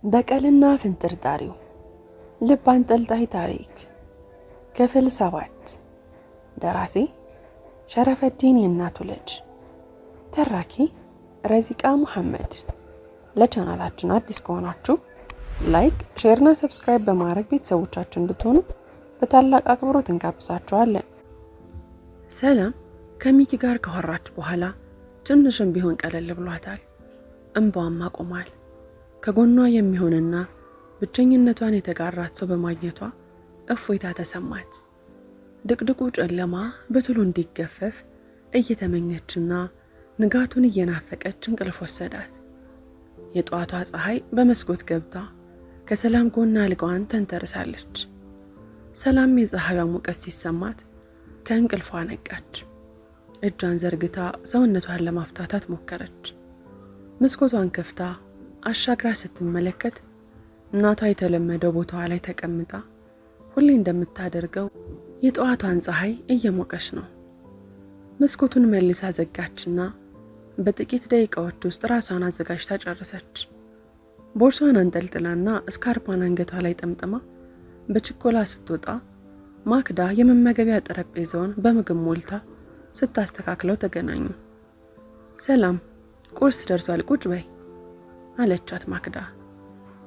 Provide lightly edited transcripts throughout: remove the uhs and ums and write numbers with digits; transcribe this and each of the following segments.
በቀልና ፍንጥርጣሪው ልብ አንጠልጣይ ታሪክ ክፍል 7። ደራሲ ሸረፈዲን የእናቱ ልጅ፣ ተራኪ ረዚቃ ሙሐመድ። ለቻናላችን አዲስ ከሆናችሁ ላይክ፣ ሼርና ሰብስክራይብ በማድረግ ቤተሰቦቻችን እንድትሆኑ በታላቅ አክብሮት እንጋብዛችኋለን። ሰላም ከሚኪ ጋር ካወራች በኋላ ትንሽም ቢሆን ቀለል ብሏታል። እንባዋም አቆሟል። ከጎኗ የሚሆንና ብቸኝነቷን የተጋራት ሰው በማግኘቷ እፎይታ ተሰማት። ድቅድቁ ጨለማ በቶሎ እንዲገፈፍ እየተመኘችና ንጋቱን እየናፈቀች እንቅልፍ ወሰዳት። የጠዋቷ ፀሐይ በመስኮት ገብታ ከሰላም ጎን አልጋዋን ተንተርሳለች። ሰላም የፀሐይዋ ሙቀት ሲሰማት ከእንቅልፏ ነቃች። እጇን ዘርግታ ሰውነቷን ለማፍታታት ሞከረች። መስኮቷን ከፍታ አሻግራ ስትመለከት እናቷ የተለመደው ቦታዋ ላይ ተቀምጣ ሁሌ እንደምታደርገው የጠዋቷን ፀሐይ እየሞቀች ነው። መስኮቱን መልሳ ዘጋችና በጥቂት ደቂቃዎች ውስጥ ራሷን አዘጋጅታ ጨረሰች። ቦርሷን አንጠልጥላና ስካርፓን አንገቷ ላይ ጠምጥማ በችኮላ ስትወጣ ማክዳ የመመገቢያ ጠረጴዛውን በምግብ ሞልታ ስታስተካክለው ተገናኙ። ሰላም፣ ቁርስ ደርሷል፣ ቁጭ በይ አለቻት ማክዳ።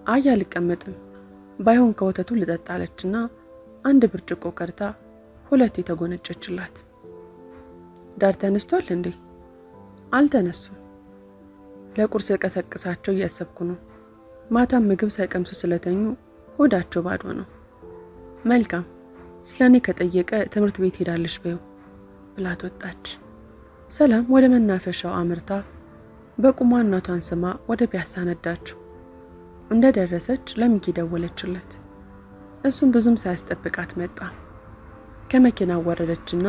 አይ አልቀመጥም፣ ባይሆን ከወተቱ ልጠጣለችና አንድ ብርጭቆ ቀርታ ሁለት የተጎነጨችላት። ዳር ተነስቷል እንዴ? አልተነሱም። ለቁርስ ቀሰቅሳቸው እያሰብኩ ነው። ማታም ምግብ ሳይቀምሱ ስለተኙ ሆዳቸው ባዶ ነው። መልካም፣ ስለኔ ከጠየቀ ትምህርት ቤት ሄዳለች በይው ብላት ወጣች። ሰላም ወደ መናፈሻው አምርታ በቁሟ እናቷን ስማ ወደ ፒያሳ ነዳችው። እንደደረሰች ለሚኪ ደወለችለት። እሱም ብዙም ሳያስጠብቃት መጣ። ከመኪናው ወረደችና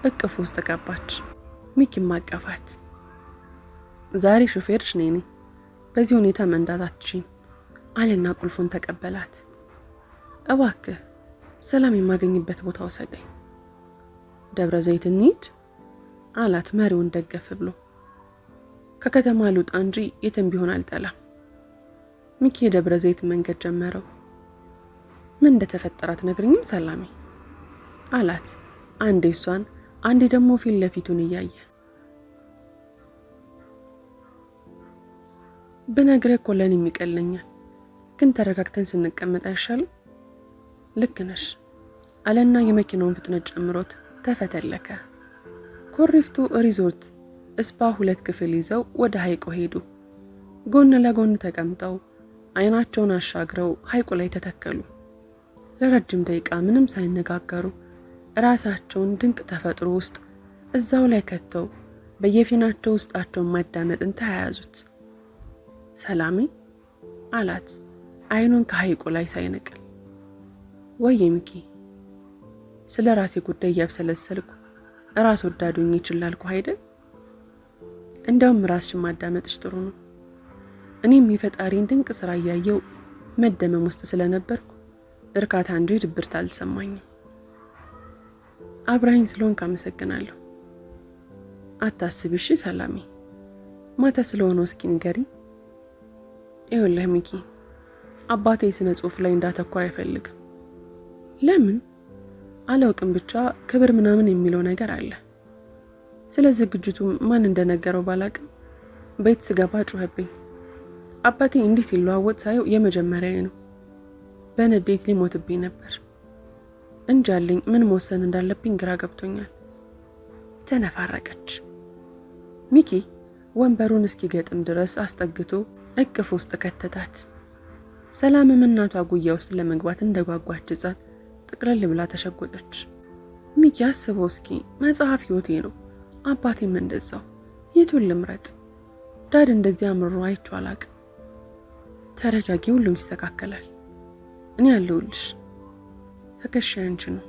እቅፍ ውስጥ ገባች። ሚኪም አቀፋት። ዛሬ ሹፌርሽ ነኝ፣ በዚህ ሁኔታ መንዳት አትችይም አለና ቁልፉን ተቀበላት። እባክህ ሰላም የማገኝበት ቦታ ወሰደኝ። ደብረ ዘይት እንሂድ አላት መሪውን ደገፍ ብሎ። ከከተማ ልውጣ እንጂ የትም ቢሆን አልጠላም። ሚኪ የደብረ ዘይት መንገድ ጀመረው። ምን እንደተፈጠረ አትነግሪኝም ሰላሜ አላት፣ አንዴ እሷን አንዴ ደግሞ ፊት ለፊቱን እያየ። ብነግርህ እኮ ለኔ ይቀለኛል፣ ግን ተረጋግተን ስንቀመጥ አይሻልም? ልክ ነሽ አለና የመኪናውን ፍጥነት ጨምሮት ተፈተለከ። ኮሪፍቱ ሪዞርት ስፓ 2 ክፍል ይዘው ወደ ሐይቁ ሄዱ። ጎን ለጎን ተቀምጠው አይናቸውን አሻግረው ሐይቁ ላይ ተተከሉ። ለረጅም ደቂቃ ምንም ሳይነጋገሩ ራሳቸውን ድንቅ ተፈጥሮ ውስጥ እዛው ላይ ከተው በየፊናቸው ውስጣቸውን ማዳመጥን ተያያዙት። ሰላሜ አላት አይኑን ከሐይቁ ላይ ሳይነቅል። ወይ ሚኪ፣ ስለ ራሴ ጉዳይ እያብሰለሰልኩ ራስ ወዳዱኝ ይችላልኩ አይደል? እንደውም ራስሽን ማዳመጥሽ ጥሩ ነው። እኔም የፈጣሪን ድንቅ ስራ እያየው መደመም ውስጥ ስለነበርኩ እርካታ እንጂ ድብርት አልሰማኝም። አብራኝ ስለሆንክ አመሰግናለሁ። አታስቢ እሺ ሰላሜ፣ ማታ ስለሆነው እስኪ ንገሪኝ። ይኸውልህ ሚኪ፣ አባቴ ስነ ጽሑፍ ላይ እንዳተኮር አይፈልግም። ለምን አላውቅም፣ ብቻ ክብር ምናምን የሚለው ነገር አለ። ስለ ዝግጅቱ ማን እንደነገረው ባላቅም ቤት ስገባ ጮኸብኝ። አባቴ እንዲህ ሲለዋወጥ ሳየው የመጀመሪያዬ ነው። በንዴት ሊሞትብኝ ነበር። እንጃልኝ ምን መወሰን እንዳለብኝ ግራ ገብቶኛል። ተነፋረቀች። ሚኪ ወንበሩን እስኪገጥም ድረስ አስጠግቶ እቅፍ ውስጥ ከተታት። ሰላምም እናቷ ጉያ ውስጥ ለመግባት እንደጓጓች ሕፃን ጥቅልል ብላ ተሸጎጠች። ሚኪ አስበው እስኪ፣ መጽሐፍ ሕይወቴ ነው፣ አባቴም እንደዛው። የቱን ልምረጥ? ዳድ እንደዚህ አምሮ አይቼው አላቅም። ተረጋጊ፣ ሁሉም ይስተካከላል። እኔ ያለሁልሽ። ትከሻዬ አንቺ ነው።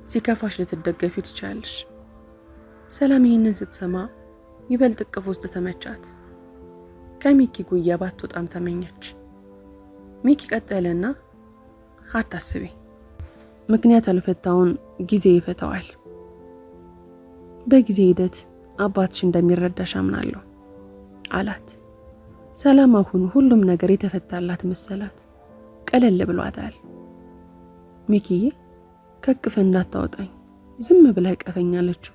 ሲከፋሽ ልትደገፊው ትችያለሽ። ሰላም ይህንን ስትሰማ ይበልጥ እቅፍ ውስጥ ተመቻት። ከሚኪ ጉያ ባትወጣም ተመኘች። ሚኪ ቀጠለና አታስቢ፣ ምክንያት አልፈታውን ጊዜ ይፈታዋል። በጊዜ ሂደት አባትሽ እንደሚረዳሽ አምናለሁ አላት። ሰላም አሁን ሁሉም ነገር የተፈታላት መሰላት። ቀለል ብሏታል። ሚኪዬ ከቅፍ እንዳታወጣኝ ዝም ብላ ቀፈኛለችው።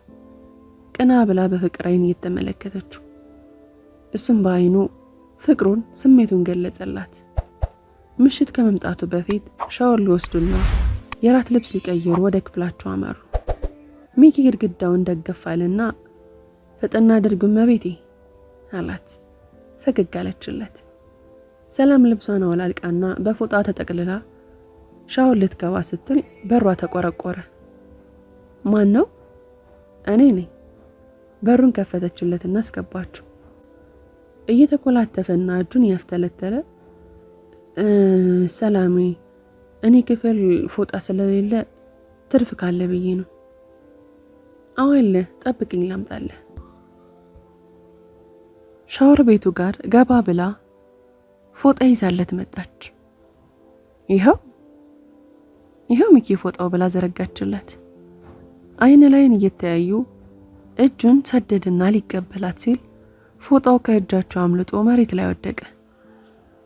ቀና ብላ በፍቅር አይን እየተመለከተችው፣ እሱም በአይኑ ፍቅሩን ስሜቱን ገለጸላት። ምሽት ከመምጣቱ በፊት ሻወር ሊወስዱና የራት ልብስ ሊቀይሩ ወደ ክፍላቸው አመሩ። ሚኪ ግድግዳውን ደገፋልና ፈጠና አድርጉ እመቤቴ አላት። ፈገግ አለችለት። ሰላም ልብሷን አወላልቃና በፎጣ ተጠቅልላ ሻወር ልትገባ ስትል በሯ ተቆረቆረ። ማን ነው? እኔ ነኝ። በሩን ከፈተችለትና አስገባችው። እየተኮላተፈና እጁን ያፍተለተለ ሰላሜ፣ እኔ ክፍል ፎጣ ስለሌለ ትርፍ ካለ ብዬ ነው። አወለ ጠብቅኝ ላምጣለህ። ሻወር ቤቱ ጋር ገባ ብላ ፎጣ ይዛለት መጣች። ይኸው ሚኪ ፎጣው ብላ ዘረጋችለት። አይን ላይን እየተያዩ እጁን ሰደድና ሊቀበላት ሲል ፎጣው ከእጃቸው አምልጦ መሬት ላይ ወደቀ።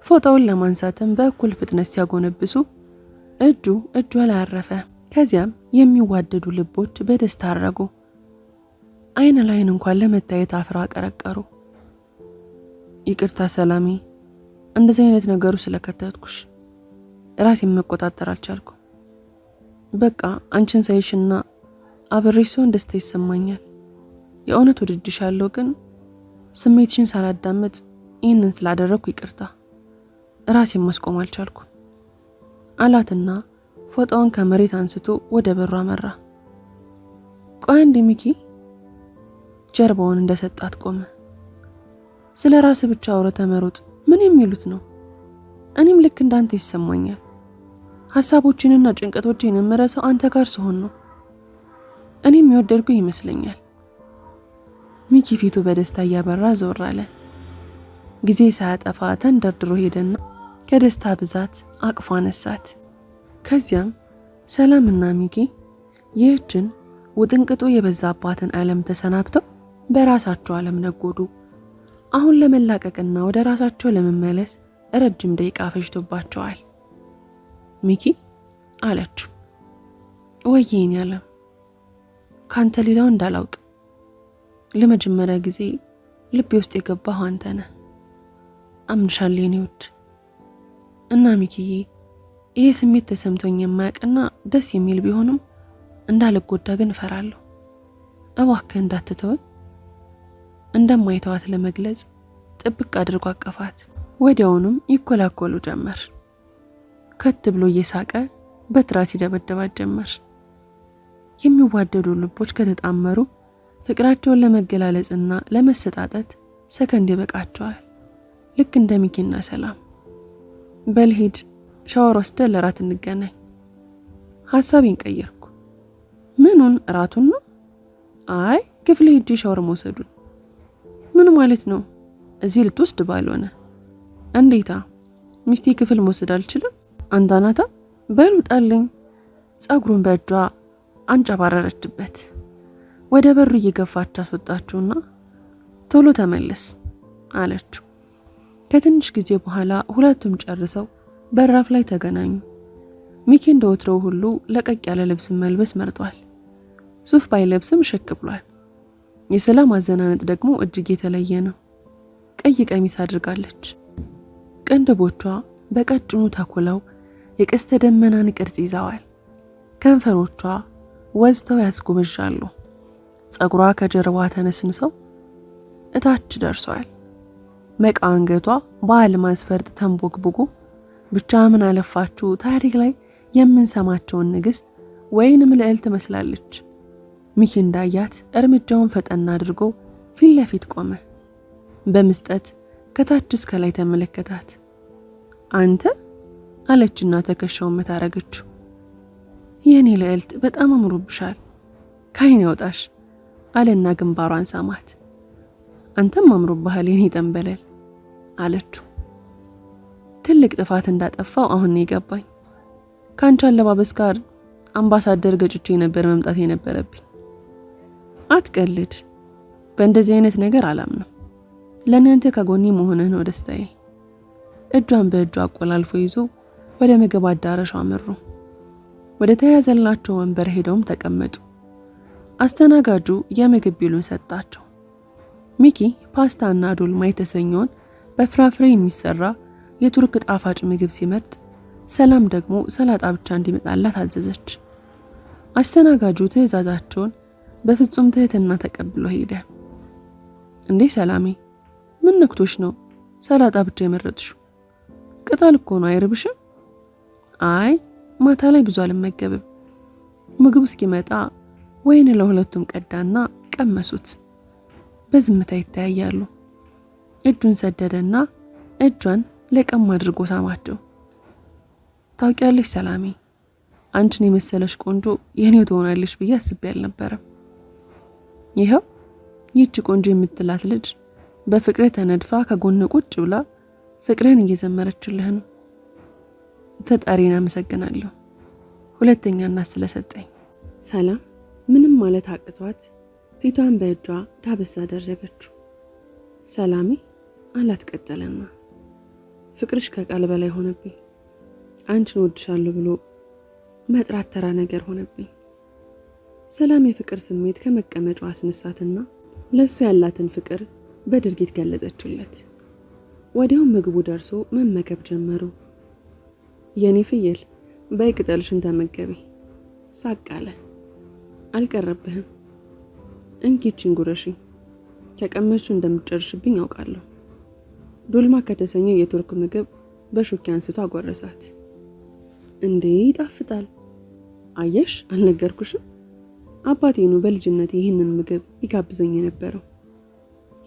ፎጣውን ለማንሳትም በእኩል ፍጥነት ሲያጎነብሱ እጁ ላይ አረፈ። ከዚያም የሚዋደዱ ልቦች በደስታ አረጉ። አይን ላይን እንኳን ለመታየት አፍራ ቀረቀሩ። ይቅርታ ሰላሜ፣ እንደዚህ አይነት ነገሩ ስለከተትኩሽ ራሴን መቆጣጠር አልቻልኩም። በቃ አንቺን ሳይሽና አብሬሽ ሲሆን ደስታ ይሰማኛል። የእውነት ወድድሻለሁ፣ ግን ስሜትሽን ሳላዳመጥ ይህንን ስላደረግኩ ይቅርታ፣ ራሴን ማስቆም አልቻልኩም አላትና ፎጣውን ከመሬት አንስቶ ወደ በሩ አመራ። ቆይ አንዴ ሚኪ፣ ጀርባውን እንደሰጣት ቆመ። ስለ ራስ ብቻ አውረተ መሮጥ ምን የሚሉት ነው? እኔም ልክ እንዳንተ ይሰማኛል። ሐሳቦችንና ጭንቀቶችን የምረሳው አንተ ጋር ስሆን ነው። እኔም የወደድኩ ይመስለኛል። ሚኪ ፊቱ በደስታ እያበራ ዞር አለ። ጊዜ ሳያጠፋ ተንደርድሮ ሄደና ከደስታ ብዛት አቅፎ አነሳት። ከዚያም ሰላምና ሚኪ ይህችን ውጥንቅጡ የበዛባትን ዓለም ተሰናብተው በራሳቸው ዓለም ነጎዱ። አሁን ለመላቀቅና ወደ ራሳቸው ለመመለስ ረጅም ደቂቃ ፈጅቶባቸዋል። ሚኪ አለችው፣ ወይኔ ዓለም ካንተ ሌላው እንዳላውቅ ለመጀመሪያ ጊዜ ልቤ ውስጥ የገባህ አንተ ነህ። አምንሻለሁ የኔ ውድ። እና ሚኪዬ፣ ይሄ ስሜት ተሰምቶኝ የማያውቅና ደስ የሚል ቢሆንም እንዳልጎዳ ግን እፈራለሁ። እባክህ እንዳትተወኝ። እንደማይተዋት ለመግለጽ ጥብቅ አድርጎ አቀፋት። ወዲያውኑም ይኮላኮሉ ጀመር። ከት ብሎ እየሳቀ በትራስ ይደበደባት ጀመር። የሚዋደዱ ልቦች ከተጣመሩ ፍቅራቸውን ለመገላለጽና ለመሰጣጠት ሰከንድ ይበቃቸዋል። ልክ እንደ ሚኪና ሰላም። በልሂድ ሻወር ወስደ ለራት እንገናኝ። ሐሳቤን ቀየርኩ። ምኑን? እራቱን ነው? አይ ክፍል ሄጄ ሻወር መውሰዱን። ምን ማለት ነው? እዚህ ልትወስድ ባልሆነ? እንዴታ? ሚስቴ ክፍል መውሰድ አልችልም? አንዳናታ በሉጣልኝ። ጸጉሩን በእጇ አንጨባረረችበት። ወደ በሩ እየገፋች አስወጣችውና ቶሎ ተመለስ አለችው። ከትንሽ ጊዜ በኋላ ሁለቱም ጨርሰው በራፍ ላይ ተገናኙ። ሚኪ እንደወትሮው ሁሉ ለቀቅ ያለ ልብስ መልበስ መርጧል። ሱፍ ባይለብስም ሸክ ብሏል። የሰላም አዘናነጥ ደግሞ እጅግ የተለየ ነው። ቀይ ቀሚስ አድርጋለች። ቅንድቦቿ በቀጭኑ ተኩለው የቀስተ ደመናን ቅርጽ ይዘዋል። ከንፈሮቿ ወዝተው ያስጎመዣሉ። ጸጉሯ ከጀርባ ተነስንሰው እታች ደርሷል። መቃ አንገቷ በአልማዝ ፈርጥ ተንቦግብጎ ብቻ ምን አለፋችሁ ታሪክ ላይ የምንሰማቸውን ንግስት ወይንም ልዕልት ትመስላለች። ሚኪ እንዳያት እርምጃውን ፈጠና አድርጎ ፊት ለፊት ቆመ። በመስጠት ከታች እስከ ላይ ተመለከታት። አንተ አለችና ትከሻውን መታ አረገችው። የኔ ልዕልት በጣም አምሮብሻል፣ ካይን ያውጣሽ አለና ግንባሯን ሳማት። አንተም አምሮብሃል የኔ ጠንበለል አለችው። ትልቅ ጥፋት እንዳጠፋው አሁን ነው የገባኝ። ካንቺ አለባበስ ጋር አምባሳደር ገጭቼ ነበር መምጣት የነበረብኝ። አትቀልድ፣ በእንደዚህ አይነት ነገር አላምንም። ለእኔ አንተ ከጎኔ መሆንህ ነው ደስታዬ። እጇን በእጇ አቆላልፎ ይዞ ወደ ምግብ አዳራሻው አመሩ። ወደ ተያዘላቸው ወንበር ሄደውም ተቀመጡ። አስተናጋጁ የምግብ ቢሉን ሰጣቸው። ሚኪ ፓስታና ዶልማ የተሰኘውን በፍራፍሬ የሚሰራ የቱርክ ጣፋጭ ምግብ ሲመርጥ፣ ሰላም ደግሞ ሰላጣ ብቻ እንዲመጣላት አዘዘች። አስተናጋጁ ትዕዛዛቸውን በፍጹም ትህትና ተቀብሎ ሄደ። እንዴ ሰላሜ፣ ምን ነክቶሽ ነው ሰላጣ ብቻ የመረጥሽው? ቅጠል እኮ ነው፣ አይርብሽም? አይ ማታ ላይ ብዙ አልመገብም። ምግቡ እስኪመጣ ወይን ለሁለቱም ቀዳና ቀመሱት። በዝምታ ይተያያሉ። እጁን ሰደደና እጇን ለቀም አድርጎ ሳማቸው። ታውቂያለሽ ሰላሜ፣ አንቺን የመሰለሽ ቆንጆ የኔው ትሆናለሽ ብዬ አስቤ አልነበረም። ይኸው ይህች ቆንጆ የምትላት ልጅ በፍቅሬ ተነድፋ ከጎን ቁጭ ብላ ፍቅርን እየዘመረችልህ ነው። ፈጣሪን አመሰግናለሁ ሁለተኛ እናት ስለሰጠኝ። ሰላም ምንም ማለት አቅቷት ፊቷን በእጇ ዳበሳ አደረገችው። ሰላሜ አላት ቀጠለና፣ ፍቅርሽ ከቃል በላይ ሆነብኝ። አንቺን ወድሻለሁ ብሎ መጥራት ተራ ነገር ሆነብኝ። ሰላም የፍቅር ስሜት ከመቀመጫው አስነሳትና ለሱ ያላትን ፍቅር በድርጊት ገለጸችለት። ወዲያው ምግቡ ደርሶ መመገብ ጀመሩ። የኔ ፍየል በይ ቅጠልሽን ተመገቢ ሳቅ አለ። አልቀረብህም፣ እንኪችን ጉረሺ፣ ከቀመሹ እንደምትጨርሽብኝ ያውቃለሁ። ዶልማ ከተሰኘው የቱርክ ምግብ በሹኪ አንስቶ አጎረሳት። እንዴ ይጣፍጣል! አየሽ አልነገርኩሽም? አባቴ ነው በልጅነቴ ይህንን ምግብ ይጋብዘኝ የነበረው።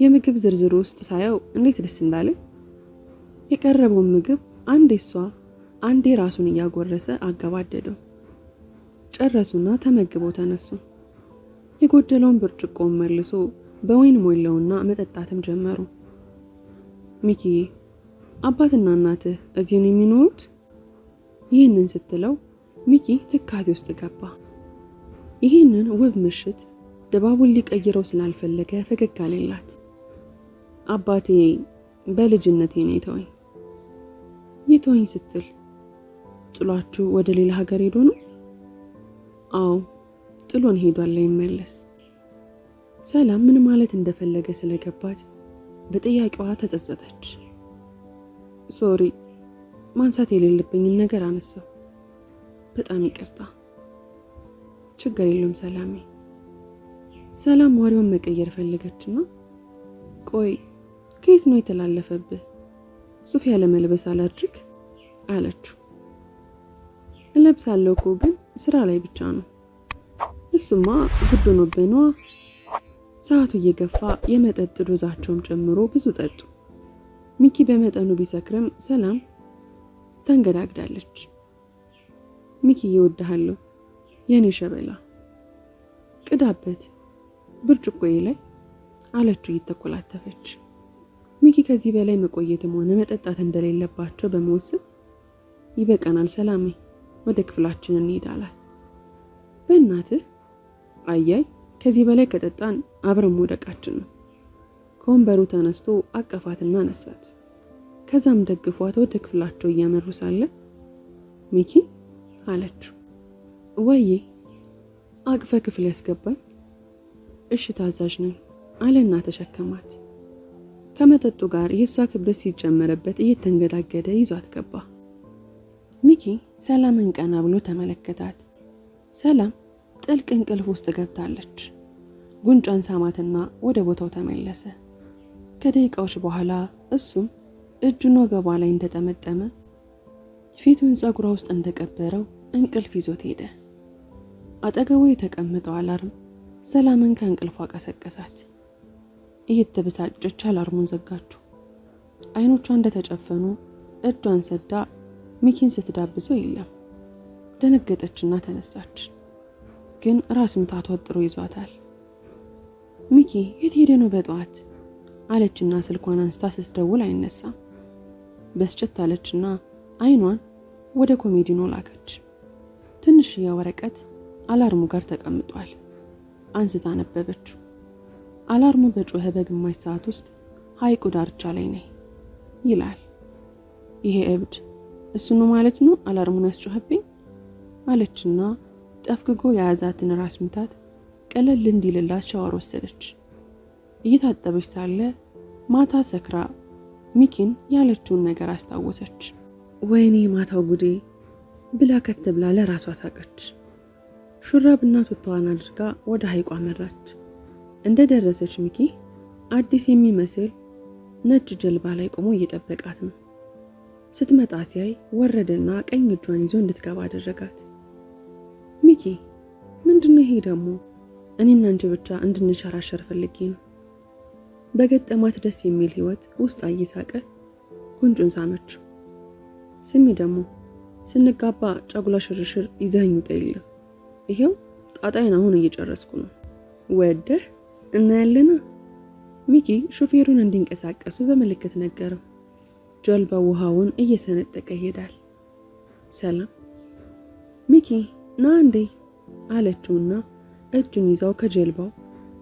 የምግብ ዝርዝር ውስጥ ሳየው እንዴት ደስ እንዳለኝ። የቀረበውን ምግብ አንዴ እሷ አንዴ ራሱን እያጎረሰ አገባደደው። ጨረሱና ተመግበው ተነሱ። የጎደለውን ብርጭቆውን መልሶ በወይን ሞላውና መጠጣትም ጀመሩ። ሚኪዬ አባትና እናትህ እዚህ ነው የሚኖሩት? ይህንን ስትለው ሚኪ ትካዜ ውስጥ ገባ። ይህንን ውብ ምሽት ድባቡን ሊቀይረው ስላልፈለገ ፈገግ አለላት። አባቴ በልጅነቴ ነው የተወኝ። የተወኝ ስትል ጥሏችሁ ወደ ሌላ ሀገር ሄዶ ነው? አዎ ጥሎን ሄዷል ላይመለስ። ሰላም ምን ማለት እንደፈለገ ስለገባት በጥያቄዋ ተጸጸተች። ሶሪ ማንሳት የሌለብኝን ነገር አነሳው። በጣም ይቅርታ። ችግር የለውም ሰላሜ። ሰላም ወሬውን መቀየር ፈለገችና ቆይ ከየት ነው የተላለፈብህ? ሱፍ ያለ መልበስ አላድርግ አለችው። እለብሳለሁ እኮ ግን ስራ ላይ ብቻ ነው። እሱማ ግድ ሆኖብህ ነዋ። ሰዓቱ እየገፋ የመጠጥ ዶዛቸውም ጨምሮ ብዙ ጠጡ። ሚኪ በመጠኑ ቢሰክርም ሰላም ተንገዳግዳለች። ሚኪ እወድሃለሁ የኔ ሸበላ፣ ቅዳበት ብርጭቆዬ ላይ አለችው እየተኮላተፈች። ሚኪ ከዚህ በላይ መቆየትም ሆነ መጠጣት እንደሌለባቸው በመወሰን ይበቃናል ሰላሜ፣ ወደ ክፍላችን እንሂድ አላት። በእናትህ አያይ ከዚህ በላይ ከጠጣን አብረን መውደቃችን ነው። ከወንበሩ ተነስቶ አቀፋትና አነሳት። ከዛም ደግፏት ወደ ክፍላቸው እያመሩ ሳለ ሚኪ አለችው። ወዬ አቅፈ ክፍል ያስገባኝ? እሺ ታዛዥ ነኝ አለና ተሸከማት። ከመጠጡ ጋር የእሷ ክብደት ሲጨመረበት እየተንገዳገደ ይዟት ገባ። ሚኪ ሰላምን ቀና ብሎ ተመለከታት። ሰላም ጥልቅ እንቅልፍ ውስጥ ገብታለች። ጉንጯን ሳማትና ወደ ቦታው ተመለሰ። ከደቂቃዎች በኋላ እሱም እጁን ወገቧ ላይ እንደጠመጠመ ፊቱን ፀጉሯ ውስጥ እንደቀበረው እንቅልፍ ይዞት ሄደ። አጠገቡ የተቀመጠው አላርም ሰላምን ከእንቅልፏ ቀሰቀሳት። እየተበሳጨች አላርሙን ዘጋችው። አይኖቿ እንደተጨፈኑ እጇን ሰዳ ሚኪን ስትዳብሰው የለም። ደነገጠችና ተነሳች። ግን ራስ ምታቷ ወጥሮ ይዟታል። ሚኪ የት ሄደ ነው በጠዋት አለችና ስልኳን አንስታ ስትደውል አይነሳም። በስጨት አለችና አይኗን ወደ ኮሜዲኖ ላከች። ትንሽዬ ወረቀት አላርሙ ጋር ተቀምጧል። አንስታ ነበበችው። አላርሙ በጮኸ በግማሽ ሰዓት ውስጥ ሐይቁ ዳርቻ ላይ ነኝ ይላል። ይሄ እብድ እሱ ነው ማለት ነው አላርሙን ያስጮኸብኝ አለችና ጠፍግጎ የያዛትን ራስ ምታት ቀለል እንዲልላት ሻወር ወሰደች። እየታጠበች ሳለ ማታ ሰክራ ሚኪን ያለችውን ነገር አስታወሰች። ወይኔ ማታው ጉዴ ብላ ከትብላ ለራሷ ሳቀች። ሹራብና ቱታዋን አድርጋ ወደ ሐይቋ አመራች። እንደደረሰች ሚኪ አዲስ የሚመስል ነጭ ጀልባ ላይ ቆሞ እየጠበቃት ነው። ስትመጣ ሲያይ ወረደና ቀኝ እጇን ይዞ እንድትገባ አደረጋት። ሚኪ ምንድነው ይሄ ደግሞ? እኔና አንቺ ብቻ እንድንሸራሸር ፈልጌ ነው። በገጠማት ደስ የሚል ህይወት ውስጥ እየሳቀ ጉንጩን ሳመችው። ስሚ ደግሞ ስንጋባ ጫጉላ ሽርሽር ይዘኸኝ ውጣ የለም። ይሄው ጣጣዬን አሁን እየጨረስኩ ነው። ወደህ እናያለና። ሚኪ ሾፌሩን እንዲንቀሳቀሱ በምልክት ነገረው። ጀልባው ውሃውን እየሰነጠቀ ይሄዳል። ሰላም ሚኪ ና እንዴ አለችውና እጁን ይዛው ከጀልባው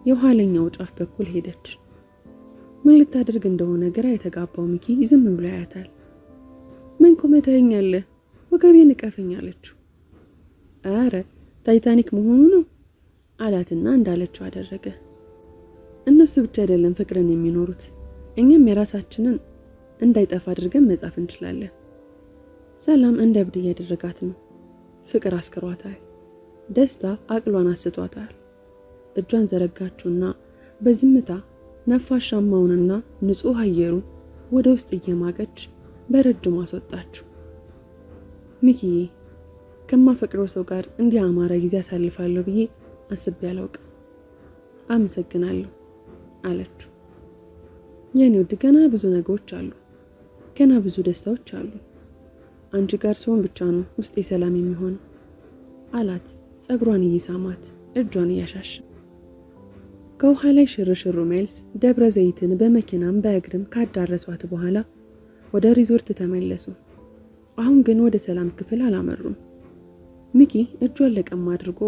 የኋለኛው ጫፍ በኩል ሄደች። ምን ልታደርግ እንደሆነ ግራ የተጋባው ሚኪ ዝም ብሎ ያያታል። ምን ቆመተኛለህ? ወገቤን እቀፈኝ አለችው። አረ ታይታኒክ መሆኑ ነው አላትና እንዳለችው አደረገ። እነሱ ብቻ አይደለም ፍቅርን የሚኖሩት፣ እኛም የራሳችንን እንዳይጠፋ አድርገን መጻፍ እንችላለን። ሰላም እንደ እብድ እያደረጋት ነው። ፍቅር አስክሯታል። ደስታ አቅሏን አስቷታል። እጇን ዘረጋችውና በዝምታ ነፋሻማውንና ንጹህ አየሩን ወደ ውስጥ እየማገች በረጅሙ አስወጣችው። ሚኪዬ ከማፈቅረው ሰው ጋር እንዲህ አማረ ጊዜ አሳልፋለሁ ብዬ አስቤ አላውቅም። አመሰግናለሁ አለችው። የኔ ውድ ገና ብዙ ነገሮች አሉ፣ ገና ብዙ ደስታዎች አሉ። አንቺ ጋር ሰውን ብቻ ነው ውስጤ ሰላም የሚሆነው አላት። ጸጉሯን እየሳማት እጇን እያሻሽ ከውሃ ላይ ሽርሽሩ መልስ ደብረ ዘይትን በመኪናም በእግርም ካዳረሷት በኋላ ወደ ሪዞርት ተመለሱ። አሁን ግን ወደ ሰላም ክፍል አላመሩም። ሚኪ እጇን ለቀም አድርጎ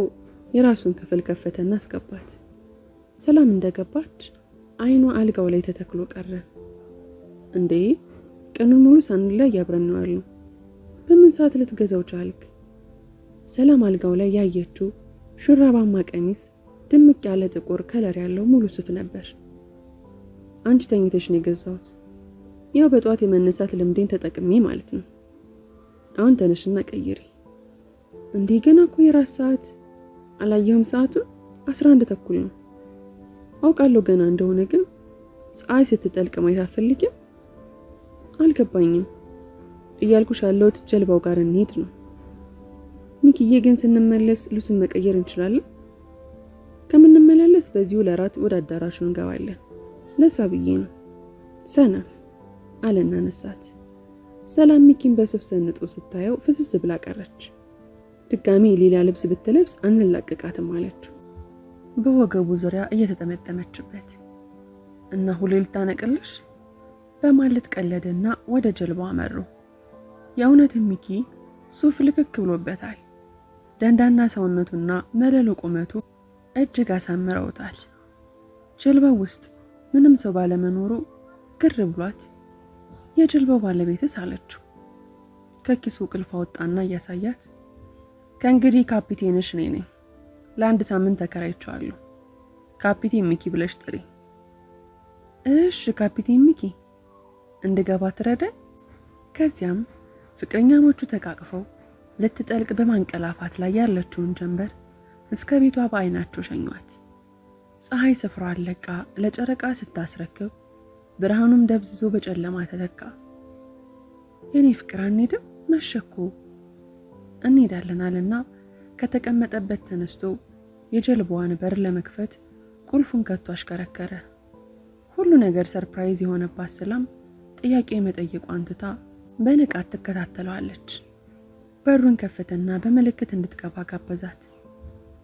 የራሱን ክፍል ከፈተና አስገባት። ሰላም እንደገባች አይኗ አልጋው ላይ ተተክሎ ቀረ። እንዴ ቀኑን ሙሉ ሳንለያይ አብረን ነው ያልነው፣ በምን ሰዓት ልትገዛው ቻልክ? ሰላም አልጋው ላይ ያየችው ሹራባማ ቀሚስ ድምቅ ያለ ጥቁር ከለር ያለው ሙሉ ሱፍ ነበር። አንቺ ተኝተሽ ነው የገዛሁት፣ ያው በጧት የመነሳት ልምዴን ተጠቅሜ ማለት ነው። አሁን ተነሽና ቀይሪ። እንዴ ገና እኮ የራስ ሰዓት አላየሁም፣ ሰዓቱ 11 ተኩል ነው። አውቃለሁ ገና እንደሆነ፣ ግን ፀሐይ ስትጠልቅ ማየት አትፈልጊም? አልገባኝም። እያልኩሽ ያለሁት ጀልባው ጋር እንሂድ ነው። ሚኪዬ ግን ስንመለስ ልብስን መቀየር እንችላለን። ከምንመላለስ በዚሁ ለራት ወደ አዳራሹ እንገባለን። ለዛ ብዬ ነው። ሰነፍ አለና ነሳት። ሰላም ሚኪን በሱፍ ሰንጦ ስታየው ፍስስ ብላ ቀረች። ድጋሚ ሌላ ልብስ ብትለብስ አንላቀቃትም አለችው፣ በወገቡ ዙሪያ እየተጠመጠመችበት። እና ሁሌ ልታነቅልሽ በማለት ቀለደና ወደ ጀልባው አመሩ። የእውነት ሚኪ ሱፍ ልክክ ብሎበታል። ደንዳና ሰውነቱና መለሎ ቁመቱ እጅግ አሳምረውታል። ጀልባው ውስጥ ምንም ሰው ባለመኖሩ ግር ብሏት የጀልባው ባለቤትስ አለችው። ከኪሱ ቅልፍ አወጣና እያሳያት ከእንግዲህ ካፒቴንሽ እኔ ነኝ፣ ለአንድ ሳምንት ተከራይቼዋለሁ። ካፒቴን ሚኪ ብለሽ ጥሪ። እሺ ካፒቴን ሚኪ እንድገባ ትረዳኝ። ከዚያም ፍቅረኛሞቹ ተቃቅፈው ልትጠልቅ በማንቀላፋት ላይ ያለችውን ጀንበር እስከ ቤቷ በአይናቸው ሸኟት። ፀሐይ ስፍራዋን ለቃ ለጨረቃ ስታስረክብ ብርሃኑም ደብዝዞ በጨለማ ተተካ። የኔ ፍቅር አንሄድም? መሸኮ። እንሄዳለን አለና ከተቀመጠበት ተነስቶ የጀልባዋን በር ለመክፈት ቁልፉን ከቶ አሽከረከረ። ሁሉ ነገር ሰርፕራይዝ የሆነባት ሰላም ጥያቄ መጠየቋን ትታ በንቃት ትከታተለዋለች። በሩን ከፈተና በምልክት እንድትገባ ጋበዛት።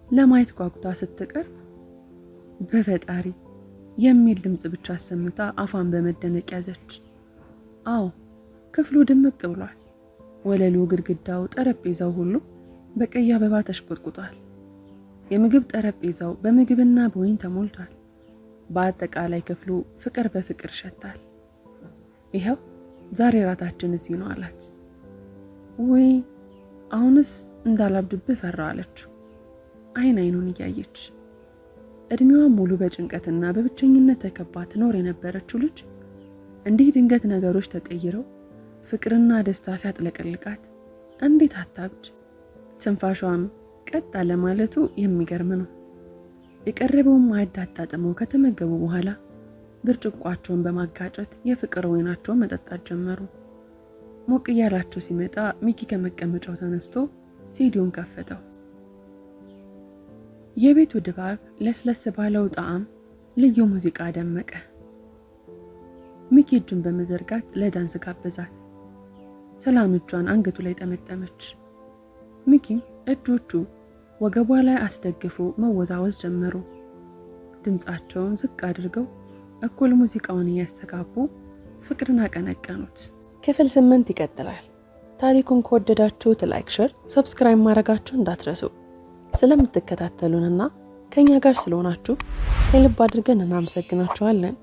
ለማየት ጓጉታ ስትቀርብ በፈጣሪ የሚል ድምጽ ብቻ አሰምታ አፏን በመደነቅ ያዘች። አዎ ክፍሉ ድምቅ ብሏል። ወለሉ፣ ግድግዳው፣ ጠረጴዛው ሁሉ በቀይ አበባ ተሽቆጥቁጧል። የምግብ ጠረጴዛው በምግብና በወይን ተሞልቷል። በአጠቃላይ ክፍሉ ፍቅር በፍቅር ሸታል። ይኸው ዛሬ ራታችን እዚህ ነው አላት። ውይ አሁንስ እንዳላብድብህ ፈራ አለችው አይን አይኑን እያየች። እድሜዋን ሙሉ በጭንቀትና በብቸኝነት ተከባ ትኖር የነበረችው ልጅ እንዲህ ድንገት ነገሮች ተቀይረው ፍቅርና ደስታ ሲያጥለቀልቃት እንዴት አታብድ? ትንፋሿም ቀጥ አለ ማለቱ የሚገርም ነው። የቀረበውን ማዕድ አጣጥመው ከተመገቡ በኋላ ብርጭቋቸውን በማጋጨት የፍቅር ወይናቸውን መጠጣት ጀመሩ። ሞቅ እያላቸው ሲመጣ ሚኪ ከመቀመጫው ተነስቶ ሲዲውን ከፈተው። የቤቱ ድባብ ለስለስ ባለው ጣዕም ልዩ ሙዚቃ ደመቀ። ሚኪ እጁን በመዘርጋት ለዳንስ ጋበዛት። ሰላም እጇን አንገቱ ላይ ጠመጠመች። ሚኪም እጆቹ ወገቧ ላይ አስደግፎ መወዛወዝ ጀመሩ። ድምፃቸውን ዝቅ አድርገው እኩል ሙዚቃውን እያስተጋቡ ፍቅርን አቀነቀኑት። ክፍል 8 ይቀጥላል። ታሪኩን ከወደዳችሁት ላይክ፣ ሼር፣ ሰብስክራይብ ማድረጋችሁ እንዳትረሱ። ስለምትከታተሉንና ከኛ ጋር ስለሆናችሁ ከልብ አድርገን እናመሰግናችኋለን።